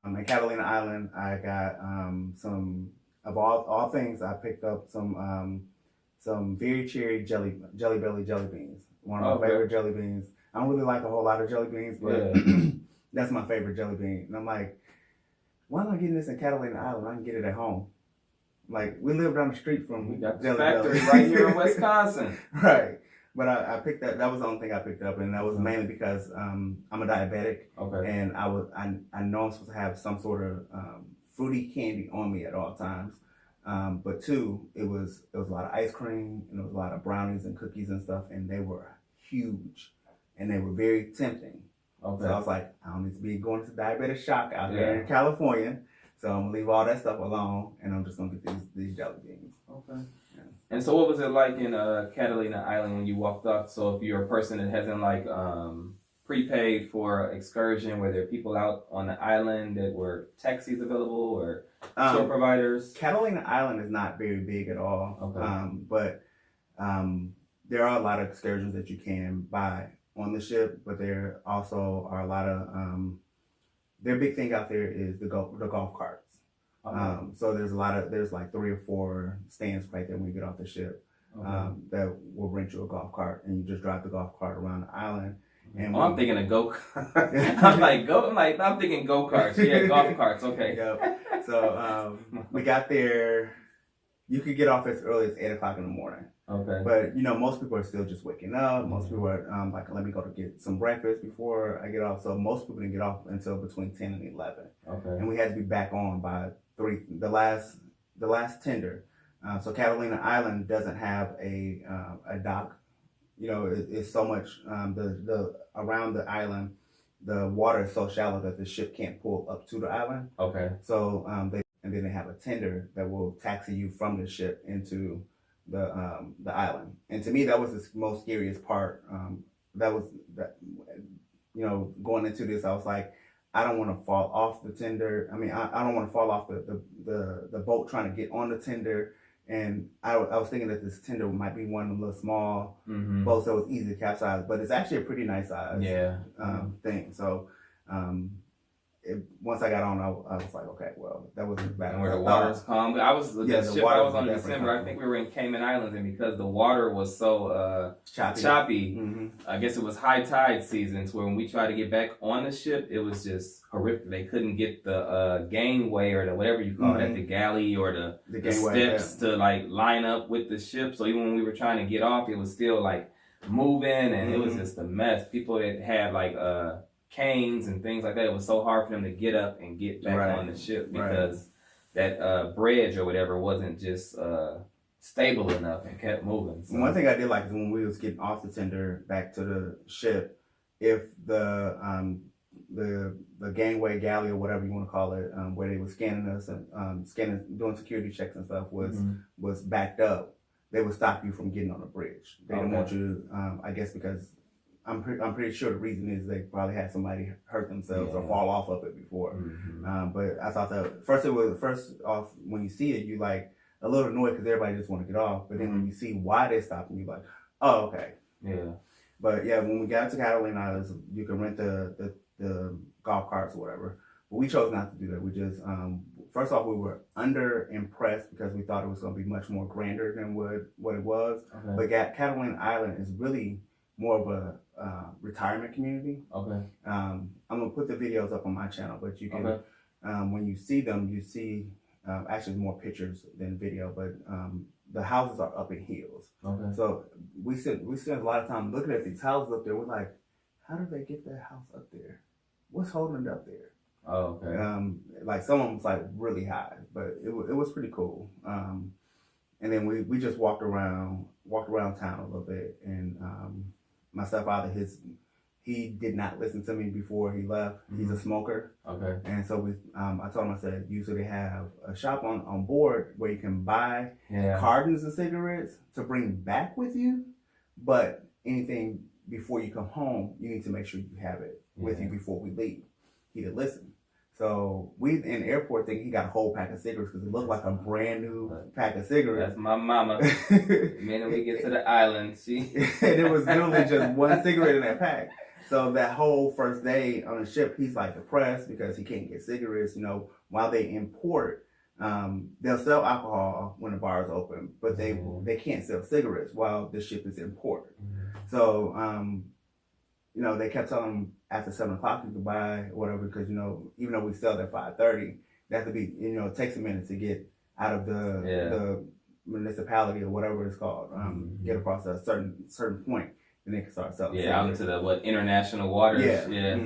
In Catalina Island, I got some of all things. I picked up some very cherry jelly belly jelly beans. One of my Okay. favorite jelly beans. I don't really like a whole lot of jelly beans, but Yeah. that's my favorite jelly bean. And I'm like, why am I getting this in Catalina Island? I can get it at home. Like we live down the street We from got the Jelly factory Belly, right here in Wisconsin. right? But I picked that. That was the only thing I picked up, and that was Mhm. mainly because I'm a diabetic, Okay. and I know I'm supposed to have some sort of fruity candy on me at all times. But two, it was a lot of ice cream and it was a lot of brownies and cookies and stuff, and they were huge, and they were very tempting. Okay. So I was like, I don't need to be going to diabetic shock out here Yeah. in California. So I'm gonna leave all that stuff alone, and I'm just gonna get these jelly beans. Okay. Yeah. And so, what was it like in Catalina Island when you walked off? So, if you're a person that hasn't like prepaid for excursion, were there people out on the island that were taxis available or tour providers? Catalina Island is not very big at all. Okay. But there are a lot of excursions that you can buy on the ship, but there also are a lot of their big thing out there is the golf carts. Okay. So there's like 3 or 4 stands right there when you get off the ship. Okay. That will rent you a golf cart, and you just drive the golf cart around the island. And I'm thinking of go. I'm thinking go karts. Yeah, golf carts. Okay. Yep. So we got there. You could get off as early as 8 o'clock in the morning. Okay. But most people are still just waking up. Most people are like, let me go to get some breakfast before I get off. So most people didn't get off until between 10 and 11. Okay. And we had to be back on by 3. The last tender. So Catalina Island doesn't have a dock. It's so much the around the island. The water is so shallow that the ship can't pull up to the island. Okay. So and then they have a tender that will taxi you from the ship into the island. And to me, that was the most scariest part. Going into this, I was like, I don't want to fall off the tender. I mean, I don't want to fall off the boat trying to get on the tender. And I was thinking that this tender might be one of the little small boats that was easy to capsize, but it's actually a pretty nice size thing. So once I got on, I was like, okay, well, that wasn't bad. And where the water's calm. I was the ship water I was on in was December. calm. I think we were in Cayman Islands, and because the water was so choppy, I guess it was high tide season. So when we tried to get back on the ship, it was just horrific. They couldn't get the gangway or the whatever you call it, the galley or the gangway, steps to like line up with the ship. So even when we were trying to get off, it was still like moving, and it was just a mess. People that had like canes and things like that, it was so hard for them to get up and get back on the ship because that bridge or whatever wasn't just stable enough and kept moving. So. One thing I did like is when we was getting off the tender back to the ship, if the gangway galley or whatever you want to call it, where they were scanning us and doing security checks and stuff was backed up, they would stop you from getting on the bridge. They didn't want you, I guess, because I'm pretty sure the reason is they probably had somebody hurt themselves or fall off of it before. But I thought that first off, when you see it, you like a little annoyed because everybody just want to get off. But then when you see why they stopped, and you're like, oh, okay. Yeah. But yeah, when we got to Catalina Islands, you can rent the golf carts or whatever. But we chose not to do that. We just first off, we were under impressed because we thought it was going to be much more grander than what it was. Okay. But Catalina Island is really more of a retirement community. Okay. I'm gonna put the videos up on my channel, but you can when you see them, you see actually more pictures than video, but the houses are up in hills. Okay. So we spent a lot of time looking at these houses up there. We're like, how did they get that house up there? What's holding it up there? Oh, okay. Like some of them was like really high, but it was pretty cool. And then we just walked around town a little bit, and my stepfather, he did not listen to me before he left. He's a smoker. Okay. And so I told him, I said, usually they have a shop on board where you can buy cartons of cigarettes to bring back with you, but anything before you come home, you need to make sure you have it with you before we leave. He didn't listen. So we in the airport think he got a whole pack of cigarettes because it looked like a brand new pack of cigarettes. That's my mama. The minute we get to the island, and it was literally just one cigarette in that pack. So that whole first day on the ship, he's like depressed because he can't get cigarettes. You know, while they import, they'll sell alcohol when the bar is open, but they can't sell cigarettes while the ship is in port. So you know, they kept telling him after 7 o'clock you could buy whatever because you know, even though we sell at 5:30, they have to be, you know, it takes a minute to get out of the municipality or whatever it's called, get across a certain point, and they can start selling. Yeah, out into the international waters. Yeah.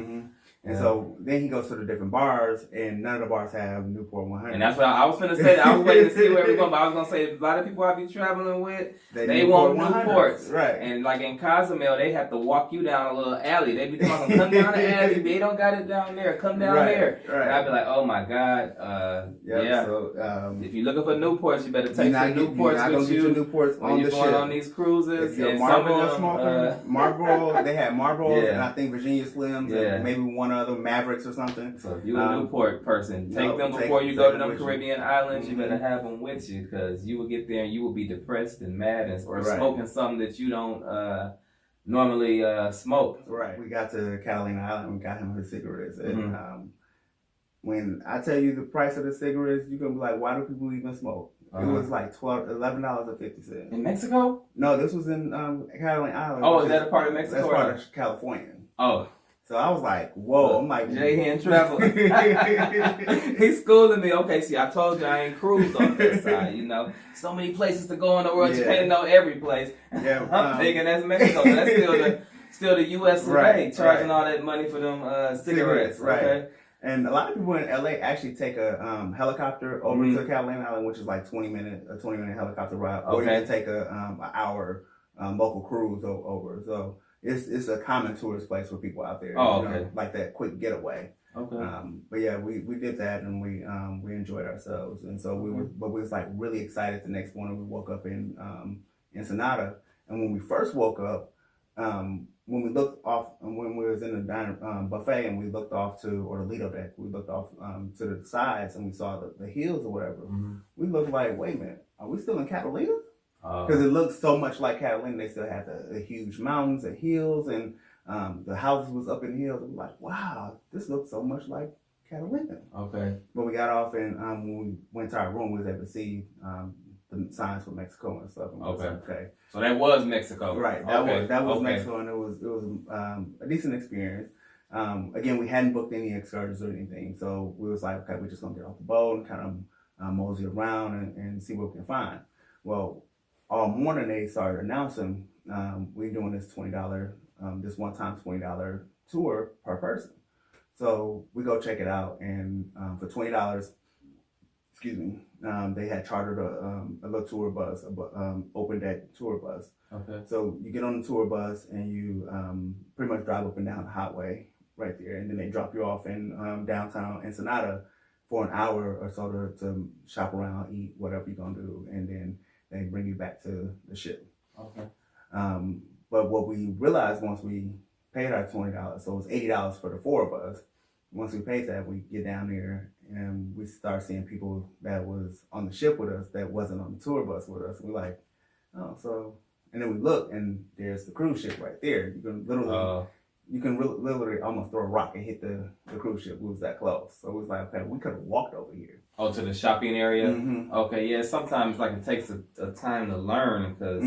And so then he goes to the different bars, and none of the bars have Newport 100. And that's what I was gonna say. I was waiting to see where we're going, but I was gonna say a lot of people I be traveling with, they want Newports, right? And like in Cozumel, they have to walk you down a little alley. They be talking, come down the alley. They don't got it down there. Come down here. Right. And I'd be like, oh my god, yeah. So if you're looking for Newports, you better take some Newports with you. Newports when you're going on these cruises. If you're Marlboro smoking, Marlboro, they had Marlboros, and I think Virginia Slims, and maybe one other Mavericks or something. So if you're a Newport person, take them before you go to them Caribbean islands. You better have them with you because you will get there and you will be depressed and mad or smoking something that you don't normally smoke. Right. We got to Catalina Island and got him his cigarettes. And when I tell you the price of the cigarettes, you're going to be like, why do people even smoke? It was like $11.50. In Mexico? No, this was in Catalina Island. Oh, is that a part of Mexico? That's part of California. Oh. So I was like, whoa. I'm like, J-Hen travel. He's schooling me. Okay, see, I told you I ain't cruised on this side, you know. So many places to go in the world, you can't know every place. Yeah, I'm thinking that's Mexico, but that's still the U.S. of A. Charging all that money for them cigarettes. Right. Okay? And a lot of people in LA actually take a helicopter over to Catalina Island, which is like a 20-minute helicopter ride, or you can take an hour local cruise over. So it's a common tourist place for people out there. Oh, you know, like that quick getaway. Okay. But yeah, we did that and we enjoyed ourselves, and so we was like really excited. The next morning we woke up in Ensenada, and when we first woke up, when we looked off, when we was in the diner, buffet, and we looked off or the Lido deck, we looked off to the sides, and we saw the hills or whatever. We looked like, wait a minute, are we still in Catalina? Because it looked so much like Catalina. They still had the huge mountains, the hills, and the houses was up in the hills. We were like, wow, this looks so much like Catalina. Okay. But we got off, and when we went to our room, we was able to see the signs for Mexico and stuff. And okay. So that was Mexico. Right. That was Mexico, and it was a decent experience. Again, we hadn't booked any excursions or anything, so we was like, okay, we're just gonna get off the boat and kind of mosey around and see what we can find. Well, all morning they started announcing we're doing this $20, this one-time $20 tour per person. So we go check it out, and for $20, they had chartered a little tour bus, open deck tour bus. Okay. So you get on the tour bus and you pretty much drive up and down the highway right there, and then they drop you off in downtown Ensenada for an hour or so to shop around, eat, whatever you're gonna do, and then they bring you back to the ship. Okay. But what we realized once we paid our $20, so it was $80 for the four of us. Once we paid that, we get down there and we start seeing people that was on the ship with us that wasn't on the tour bus with us. We're like, oh, so, and then we look and there's the cruise ship right there. You can literally almost throw a rock and hit the cruise ship. We was that close. So it was like, okay, we could have walked over here. Oh, to the shopping area? Mm-hmm. Okay, yeah, sometimes like it takes a time to learn because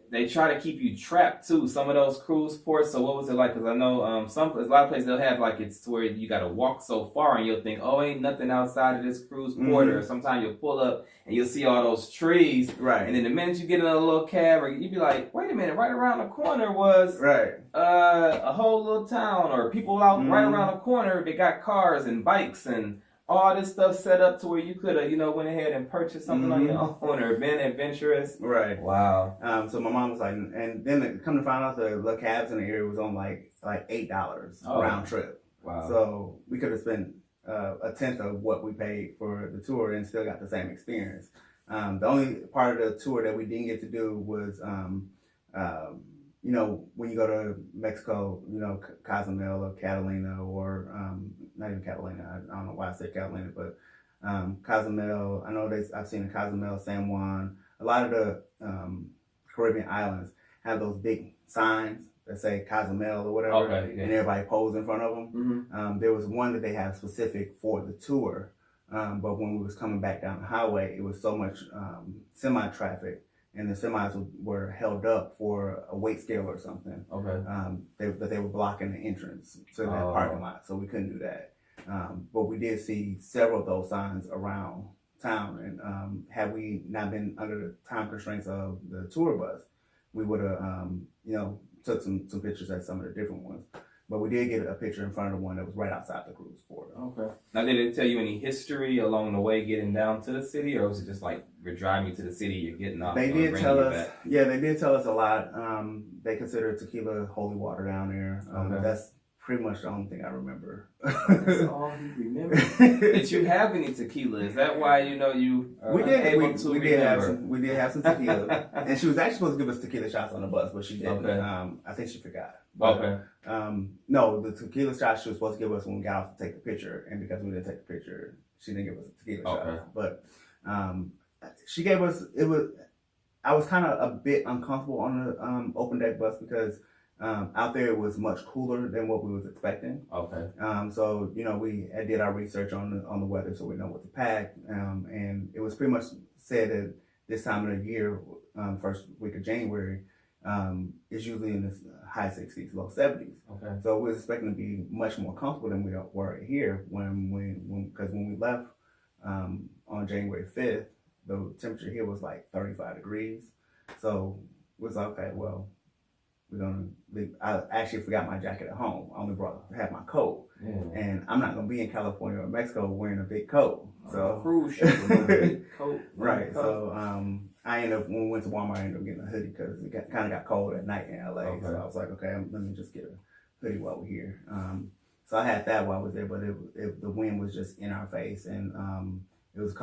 they try to keep you trapped too. Some of those cruise ports. So what was it like? Because I know a lot of places they'll have like it's to where you got to walk so far and you'll think, oh, ain't nothing outside of this cruise port. Or sometimes you'll pull up and you'll see all those trees. Right. And then the minute you get in a little cab, or you'd be like, wait a minute, right around the corner was a whole little town, or people out right around the corner. They got cars and bikes and all this stuff set up to where you could have, went ahead and purchased something on your own or been adventurous. Right. Wow. So my mom was like, and then come to find out the cabs in the area was on like $8 round trip. Wow. So we could have spent a tenth of what we paid for the tour and still got the same experience. The only part of the tour that we didn't get to do was, when you go to Mexico, Cozumel or Catalina or not even Catalina. I don't know why I said Catalina, but Cozumel. I know I've seen Cozumel, San Juan. A lot of the Caribbean islands have those big signs that say Cozumel or whatever, Okay, yeah. and everybody posed in front of them. Mm-hmm. There was one that they have specific for the tour, but when we was coming back down the highway, it was so much semi traffic, and the semis were held up for a weight scale or something. Okay. They were blocking the entrance to that parking lot, so we couldn't do that. But we did see several of those signs around town, and had we not been under the time constraints of the tour bus, we would have, took some pictures at some of the different ones. But we did get a picture in front of the one that was right outside the cruise port. Okay. Now, did it tell you any history along the way getting down to the city, or was it just like we're driving you to the city, you're getting off? They did tell us. Yeah, they did tell us a lot. They consider tequila holy water down there. That's pretty much the only thing I remember. That's all you remember. Did you have any tequila? Is that why you we did have some tequila, and she was actually supposed to give us tequila shots on the bus, but she didn't. Okay. I think she forgot. But, no, the tequila shots she was supposed to give us when we got off to take the picture, and because we didn't take the picture, she didn't give us a tequila shot. But she gave us. I was kind of a bit uncomfortable on the open deck bus because. Out there it was much cooler than what we was expecting. Okay. So we did our research on the weather, so we know what to pack. And it was pretty much said that this time of the year, first week of January, is usually in the high 60s, low 70s. Okay. So we was expecting to be much more comfortable than we were here because when we left on January 5th, the temperature here was like 35 degrees. So it was okay. Well. We're gonna leave. I actually forgot my jacket at home. I only had my coat, and I'm not gonna be in California or Mexico wearing a big coat. So cruise ship with a big coat. Right. So I ended up when we went to Walmart, I ended up getting a hoodie because it kind of got cold at night in LA. Okay. So I was like, okay, let me just get a hoodie while we're here. So I had that while I was there, but the wind was just in our face, and it was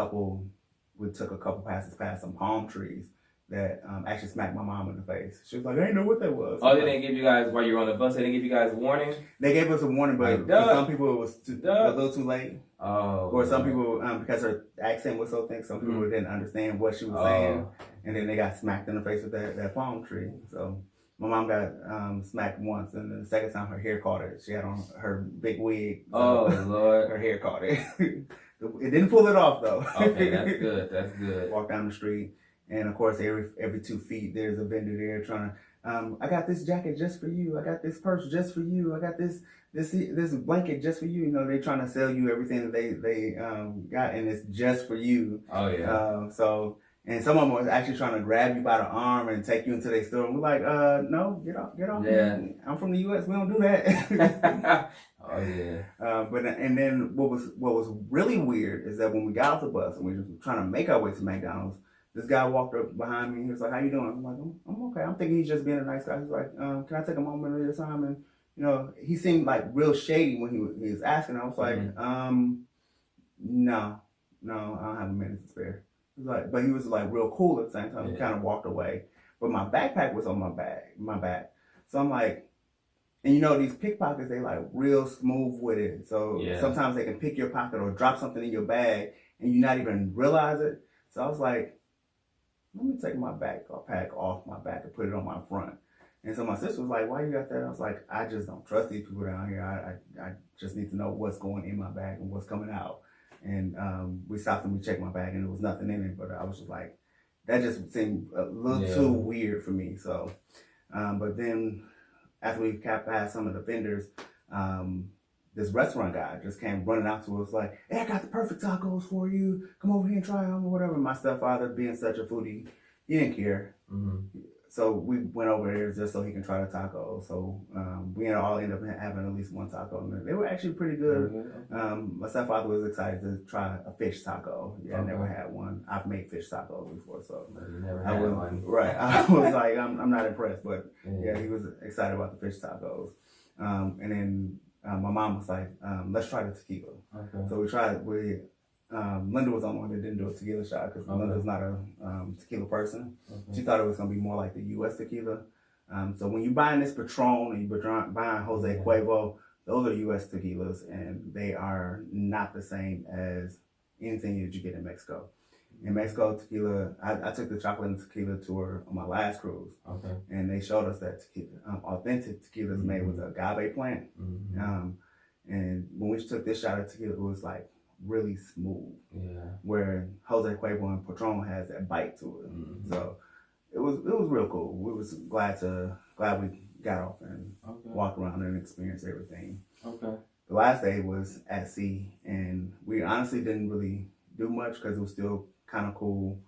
we took a couple passes past some palm trees that actually smacked my mom in the face. She was like, I didn't know what that was. Oh, they didn't give you guys, while you were on the bus, they didn't give you guys a warning? They gave us a warning, but for some people it was a little too late. Oh. Or some people, because her accent was so thick, some people didn't understand what she was saying. And then they got smacked in the face with that palm tree. So my mom got smacked once, and the second time her hair caught it. She had on her big wig. So Lord. Her hair caught it. It didn't pull it off, though. Okay, that's good. That's good. Walk down the street. And of course, every 2 feet, there's a vendor there trying to. I got this jacket just for you. I got this purse just for you. I got this blanket just for you. They're trying to sell you everything that they got, and it's just for you. Oh yeah. And some of them was actually trying to grab you by the arm and take you into their store. And we're like, no, get off. Yeah. I'm from the U.S. We don't do that. Oh yeah. And then what was really weird is that when we got off the bus and we were trying to make our way to McDonald's. This guy walked up behind me. He was like, "How you doing?" I'm like, "I'm okay." I'm thinking he's just being a nice guy. He's like, "Can I take a moment of your time?" And he seemed like real shady when he was asking. I was like, "No, I don't have a minute to spare." He was like, but he was like real cool at the same time. Yeah. He kind of walked away, but my backpack was on my back. So I'm like, and these pickpockets, they like real smooth with it. So sometimes they can pick your pocket or drop something in your bag, and you not even realize it. So I was like, let me take my backpack off my back and put it on my front. And so my sister was like, why you got that? I was like, I just don't trust these people down here. I just need to know what's going in my bag and what's coming out. And we stopped and we checked my bag and there was nothing in it. But I was just like, that just seemed a little too weird for me. So, but then after we got past some of the vendors, this restaurant guy just came running out to us like, hey, I got the perfect tacos for you. Come over here and try them or whatever. My stepfather, being such a foodie, he didn't care. Mm-hmm. So we went over there just so he can try the tacos. So we all ended up having at least one taco. And they were actually pretty good. Mm-hmm. My stepfather was excited to try a fish taco. Yeah, I never had one. I've made fish tacos before, so you never had one. Right. I was like, I'm not impressed, but he was excited about the fish tacos. And then my mom was like, let's try the tequila. Okay. So we tried. Linda was the only one that didn't do a tequila shot because Linda's not a tequila person. Okay. She thought it was going to be more like the U.S. tequila. So when you're buying this Patron and you're buying Jose Cuervo, those are U.S. tequilas, and they are not the same as anything that you get in Mexico. In Mexico, tequila. I took the chocolate and tequila tour on my last cruise. Okay. And they showed us that tequila, authentic tequila is made with agave plant. And when we took this shot of tequila, it was like really smooth. Yeah. Where Jose Cuervo and Patron has that bite to it. So it was real cool. We was glad we got off and walked around and experienced everything. Okay. The last day was at sea, and we honestly didn't really do much because it was still kind of cool.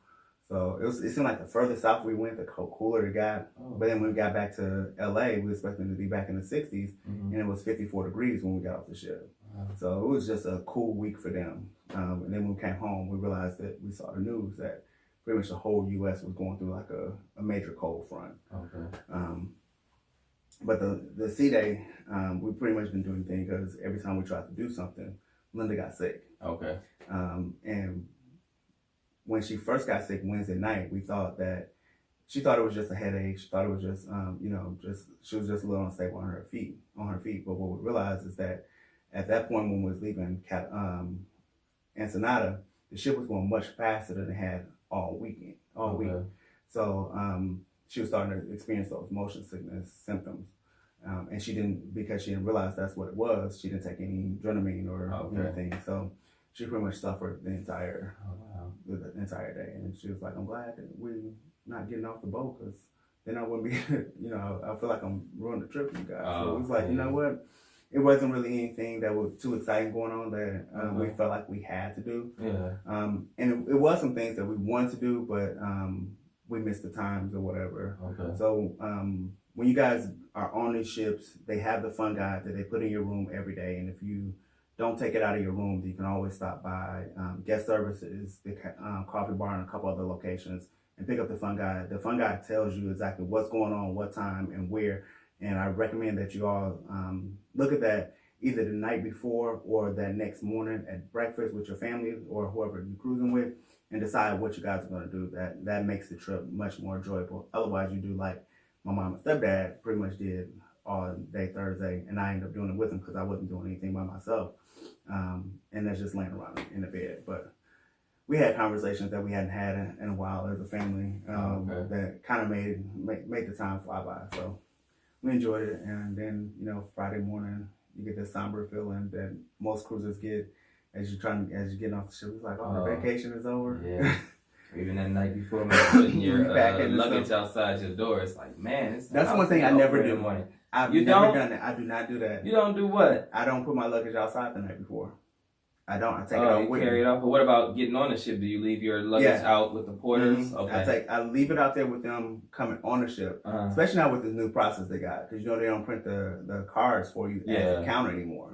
So it seemed like the further south we went, the cooler it got. But then when we got back to LA, we were expecting to be back in the 60s, and it was 54 degrees when we got off the ship. So it was just a cool week for them. And then when we came home, we realized that we saw the news that pretty much the whole U.S. was going through like a major cold front. But the sea day, we pretty much didn't do anything because every time we tried to do something, Linda got sick. And when she first got sick Wednesday night, she thought it was just a headache. She thought it was just, she was just a little unstable on her feet. But what we realized is that at that point when we was leaving Ensenada, the ship was going much faster than it had all week. So she was starting to experience those motion sickness symptoms. And because she didn't realize that's what it was, she didn't take any Dramamine or anything. So she pretty much suffered the entire day. And she was like, I'm glad that we're not getting off the boat because then I wouldn't be, I feel like I'm ruining the trip for you guys. So it was like, you know what? It wasn't really anything that was too exciting going on that we felt like we had to do. And it was some things that we wanted to do, but we missed the times or whatever. So when you guys are on these ships, they have the fun guide that they put in your room every day. And if you don't take it out of your room, you can always stop by guest services, the coffee bar, and a couple other locations and pick up the fun guide. The fun guide tells you exactly what's going on, what time, and where. And I recommend that you all look at that either the night before or that next morning at breakfast with your family or whoever you're cruising with and decide what you guys are going to do. That makes the trip much more enjoyable. Otherwise, you do like my mom and stepdad pretty much did all day Thursday, and I ended up doing it with them because I wasn't doing anything by myself. And that's just laying around in the bed. But we had conversations that we hadn't had in a while as a family that kind of made the time fly by. So we enjoyed it. And then, Friday morning, you get this somber feeling that most cruisers get as you're getting off the ship. It's like, the vacation is over. Yeah. Even that night before, man, putting your luggage outside your door, it's like, man, that's one thing I never do. I've never done that. I do not do that. You don't do what? I don't put my luggage outside the night before. I don't. I take it off with me. Carry it off. But what about getting on the ship? Do you leave your luggage out with the porters? Okay. I leave it out there with them coming on the ship, especially now with this new process they got, because they don't print the cards for you at the counter anymore.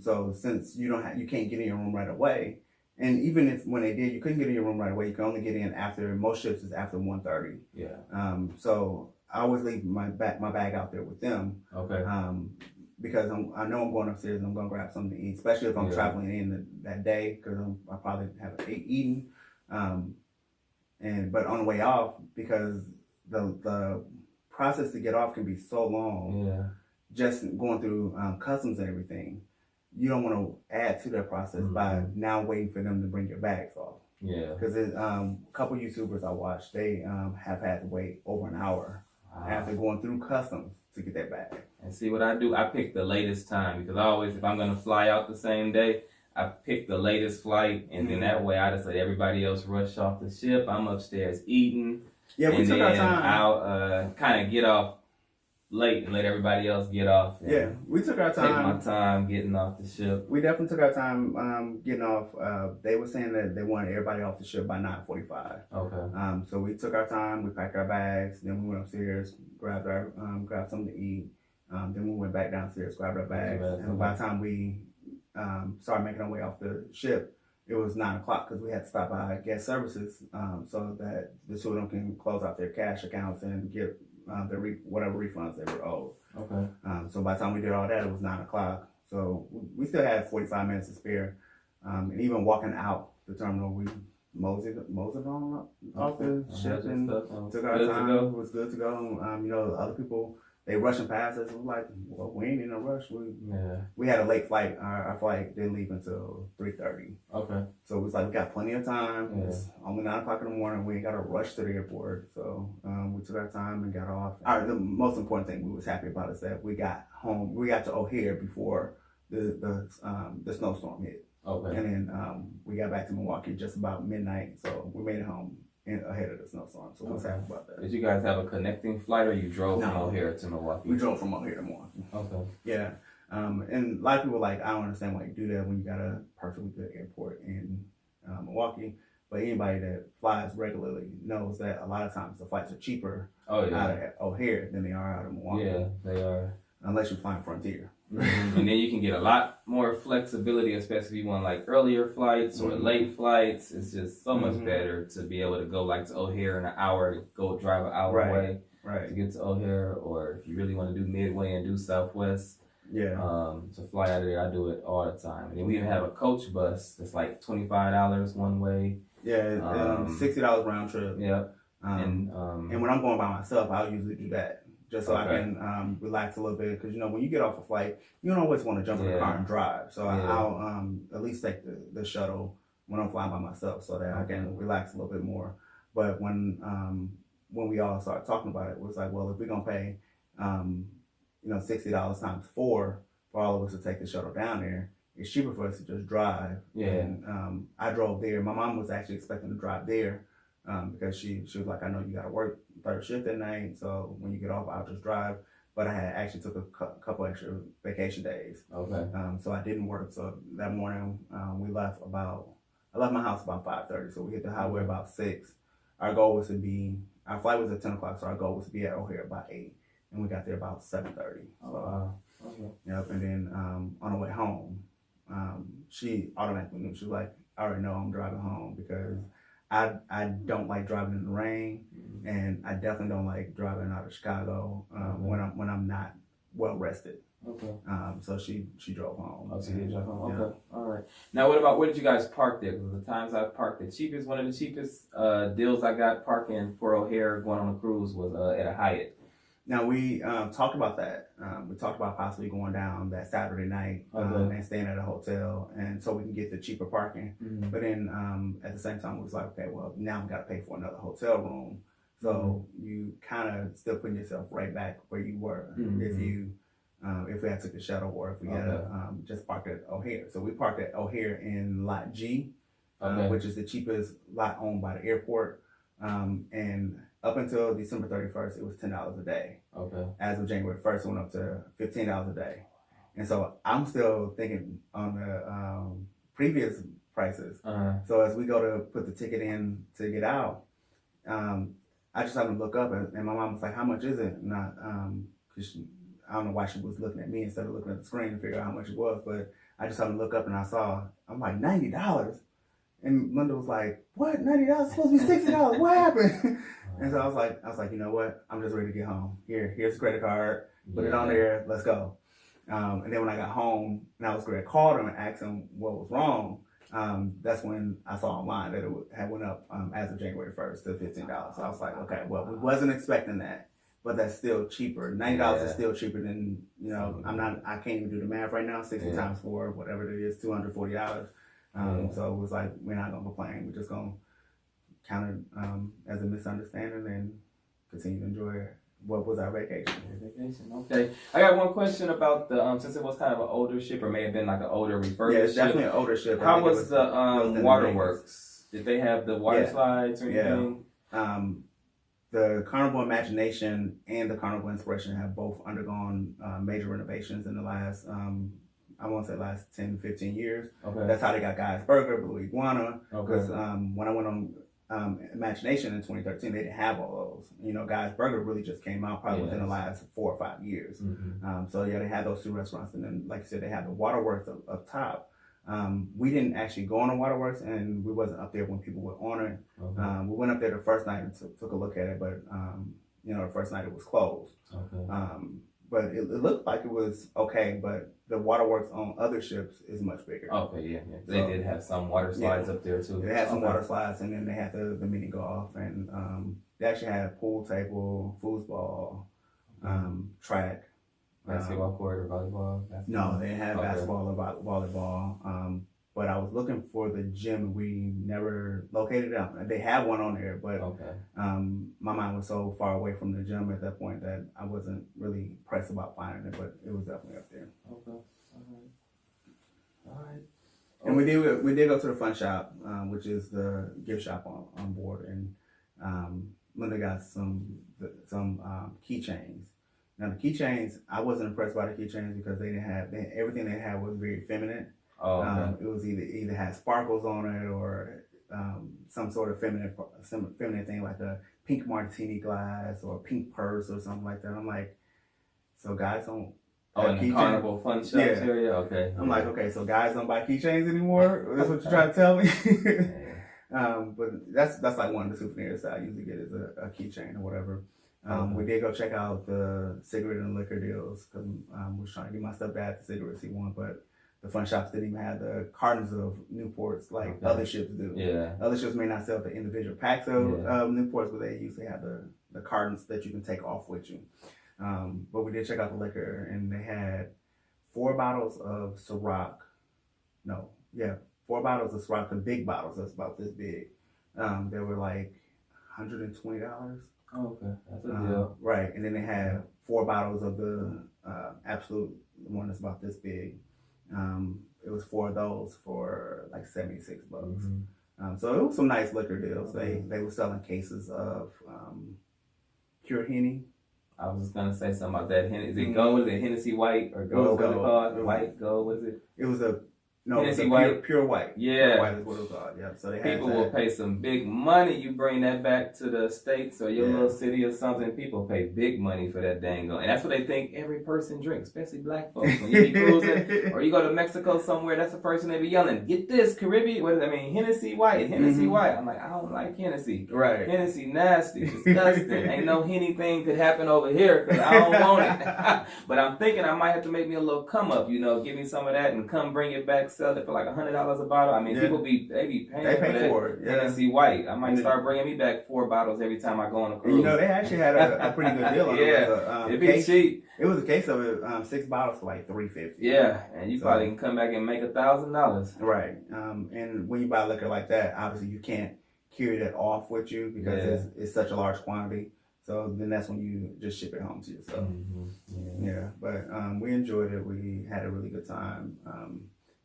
So since you can't get in your room right away, and even if when they did, you couldn't get in your room right away. You can only get in after most ships is after 1:30. So I always leave my bag out there with them. Because I know I'm going upstairs and I'm going to grab something to eat, especially if I'm traveling in that day, because I probably haven't eaten. But on the way off, because the process to get off can be so long, just going through customs and everything, you don't want to add to that process by now waiting for them to bring your bags off. Because a couple YouTubers I watched, they have had to wait over an hour after going through customs to get that bag. And see what I do? I pick the latest time because I always, if I'm going to fly out the same day, I pick the latest flight, and then that way I just let everybody else rush off the ship. I'm upstairs eating. Yeah, we took our time. I'll kind of get off late and let everybody else get off. Yeah, we took our time. Take my time getting off the ship. We definitely took our time getting off. They were saying that they wanted everybody off the ship by 9:45. So we took our time. We packed our bags. Then we went upstairs, grabbed something to eat. Then we went back downstairs, grabbed our bags. And by the time we started making our way off the ship, it was 9 o'clock because we had to stop by guest services so that the two of them can close out their cash accounts and get whatever refunds they were owed. So by the time we did all that, it was 9 o'clock. So we still had 45 minutes to spare. And even walking out the terminal, we moseyed on off the ship and took our time. It was good to go. Other people, they rushing past us. It was like, well, we ain't in a rush. We had a late flight. Our flight didn't leave until 3:30. So it was like we got plenty of time. It's only 9 o'clock in the morning. We ain't got to rush to the airport. So we took our time and got off. The most important thing we was happy about is that we got home. We got to O'Hare before the snowstorm hit. Okay. And then we got back to Milwaukee just about midnight. So we made it home ahead of the snowstorm. So we was happy about that. Did you guys have a connecting flight, or you drove from O'Hare to Milwaukee? We drove from O'Hare to Milwaukee. Okay. Yeah. And a lot of people I don't understand why you do that when you got a perfectly good airport in Milwaukee. But anybody that flies regularly knows that a lot of times the flights are cheaper out of O'Hare than they are out of Milwaukee. Yeah, they are. Unless you're flying Frontier. And then you can get a lot more flexibility, especially if you want like earlier flights or late flights. It's just so much better to be able to go like to O'Hare in an hour, to go drive an hour away to get to O'Hare, or if you really want to do Midway and do Southwest. To fly out of there, I do it all the time. And then we even have a coach bus that's like $25 one way. $60 round trip. And when I'm going by myself, I'll usually do that just so I can relax a little bit, because when you get off a flight, you don't always want to jump in the car and drive. So I'll at least take the shuttle when I'm flying by myself, so that I can relax a little bit more. But when we all started talking about it was like, well, if we're gonna pay $60 times 4 for all of us to take the shuttle down there, it's cheaper for us to just drive. And I drove there. My mom was actually expecting to drive there because she was like, I know you got to work third shift at night, so when you get off, I'll just drive. But I had actually took a couple extra vacation days. So I didn't work. So that morning we left I left my house about 5:30. So we hit the highway about 6. Our flight was at 10 o'clock, so our goal was to be at O'Hare by 8. And we got there about 7:30. Yep. And then on the way home, she automatically knew. She was like, I already know I'm driving home, because I don't like driving in the rain, and I definitely don't like driving out of Chicago when I'm not well rested. So she drove home. She did drive home. Okay. All right. Now, what about, where did you guys park there? Because the times I parked the cheapest, one of the cheapest deals I got parking for O'Hare going on a cruise was at a Hyatt. Now, we talked about that. We talked about possibly going down that Saturday night and staying at a hotel, and so we can get the cheaper parking. But then at the same time, it was like, okay, well, now we got to pay for another hotel room. So you kind of still putting yourself right back where you were if we had took the shuttle, or if we had just parked at O'Hare. So we parked at O'Hare in Lot G, which is the cheapest lot owned by the airport. And up until December 31st, it was $10 a day. As of January 1st, it went up to $15 a day. And so I'm still thinking on the previous prices. So as we go to put the ticket in to get out, I just happened to look up, and my mom was like, how much is it? And I don't know why she was looking at me instead of looking at the screen to figure out how much it was, but I just happened to look up, and I'm like, $90? And Linda was like, what, $90? It's supposed to be $60. What happened? And so I was like, you know what? I'm just ready to get home. Here's the credit card. Put it on there. Let's go. And then when I got home and I was going to call them and ask them what was wrong, that's when I saw online that it had went up as of January 1st to $15. So I was like, okay, well, we wasn't expecting that, but that's still cheaper. $90 is still cheaper than, I can't even do the math right now. 60 times 4, whatever it is, $240. So it was like, we're not going to complain. We're just going to count it as a misunderstanding and continue to enjoy what was our vacation. Okay. I got one question about the, since it was kind of an older ship, or may have been like an older refurbished ship. Yeah, it's definitely an older ship. How was the waterworks? Did they have the water slides or anything? The Carnival Imagination and the Carnival Inspiration have both undergone major renovations in the last, I won't say last 10, 15 years. That's how they got Guy's Burger, Blue Iguana. Because when I went on Imagination in 2013, they didn't have all those. Guy's Burger really just came out probably within the last 4 or 5 years. So they had those 2 restaurants, and then, like you said, they had the waterworks up top. We didn't actually go on the waterworks, and we wasn't up there when people were on it. We went up there the first night and took a look at it, but the first night it was closed. But it looked like it was okay, but the waterworks on other ships is much bigger. They did have some water slides up there too. They had some water slides, and then they had the mini golf, and they actually had a pool table, foosball, track. Basketball court or volleyball? No, they didn't have basketball or volleyball. but I was looking for the gym. We never located it. They had one on there, but Okay. my mind was so far away from the gym at that point that I wasn't really pressed about finding it, but it was definitely up there. Okay. All right. And we did go to the fun shop, which is the gift shop on board, and Linda got some keychains. Now the keychains, I wasn't impressed by the keychains because everything they had was very feminine. Oh, okay. It was either had sparkles on it or some sort of feminine thing like a pink martini glass or a pink purse or something like that. I'm like, so guys don't. Oh, in the Carnival fun shops area? Okay. I'm like, okay, so guys don't buy keychains anymore? That's what you're trying to tell me? But that's like one of the souvenirs that I usually get is a keychain or whatever. We did go check out the cigarette and liquor deals because I was trying to get my stepdad the cigarettes he wanted, but the fun shops didn't even have the cartons of Newports like other ships do. Yeah. Other ships may not sell the individual packs of Newports, but they usually have the cartons that you can take off with you. But we did check out the liquor, and they had 4 bottles of Ciroc. 4 bottles of Ciroc, the big bottles that's about this big. They were like $120. Oh, okay, that's a deal. Right, and then they had 4 bottles of the Absolute one that's about this big. It was 4 of those for like $76. So it was some nice liquor deals. They were selling cases of Pure Henny. I was just gonna say something about that. Is it gold? Is it Hennessy White or gold? What is it called? White, gold. What is it? It was a Hennessy White. Pure white. Yeah. Pure white is what it was called. Yeah. So they had people will pay some big money. You bring that back to the States or your little city or something, people pay big money for that dango. And that's what they think every person drinks, especially black folks. When you be cruising or you go to Mexico somewhere, that's the first thing they be yelling, get this, Caribbean, what does that mean? Hennessy White, Hennessy White. I'm like, I don't like Hennessy. Right. Hennessy nasty, disgusting. Ain't no Henny thing could happen over here because I don't want it. But I'm thinking I might have to make me a little come up, give me some of that and come bring it back, sell it for like $100 a bottle. I mean, people be paying for it. Hennessy White. I might start bringing me back 4 bottles every time I go on a cruise. They actually had a pretty good deal on it. It'd be cheap. It was a case of it, 6 bottles for like $3.50. Yeah, and you probably can come back and make $1,000. Right. And when you buy liquor like that, obviously you can't carry that off with you because it's such a large quantity. So then that's when you just ship it home to yourself. But we enjoyed it. We had a really good time.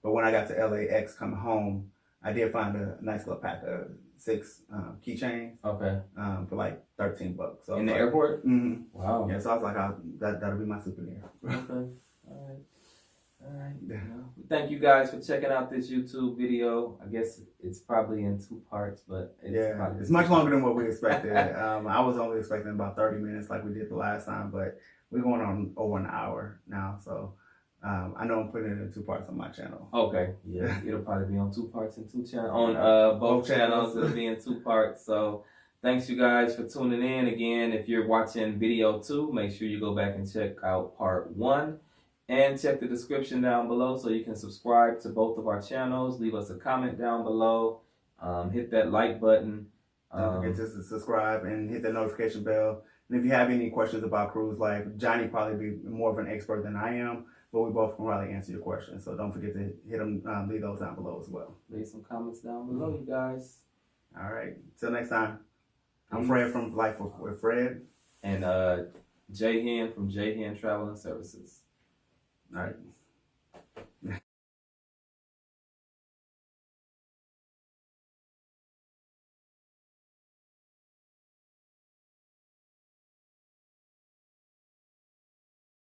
But when I got to LAX coming home, I did find a nice little pack of 6 keychains. Okay. For like $13. So in the airport? Mm-hmm. Wow. Yeah. So I was like, that'll be my souvenir. Okay. All right. Thank you guys for checking out this YouTube video. I guess it's probably in 2 parts, but it's much longer than what we expected. I was only expecting about 30 minutes like we did the last time, but we're going on over an hour now. So I know I'm putting it in 2 parts on my channel. Okay. Yeah. It'll probably be on 2 parts and 2 channels. On both channels, it'll be in 2 parts. So thanks you guys for tuning in. Again, if you're watching video 2, make sure you go back and check out part 1. And check the description down below so you can subscribe to both of our channels. Leave us a comment down below. Hit that like button. Don't forget to subscribe and hit the notification bell. And if you have any questions about cruise life, Johnny probably be more of an expert than I am, but we both can probably answer your questions. So don't forget to hit them, leave those down below as well. Leave some comments down below, you guys. All right. Till next time. I'm Fred from Life with Fred. And J-Hen from J-Hen Travel and Services. All right.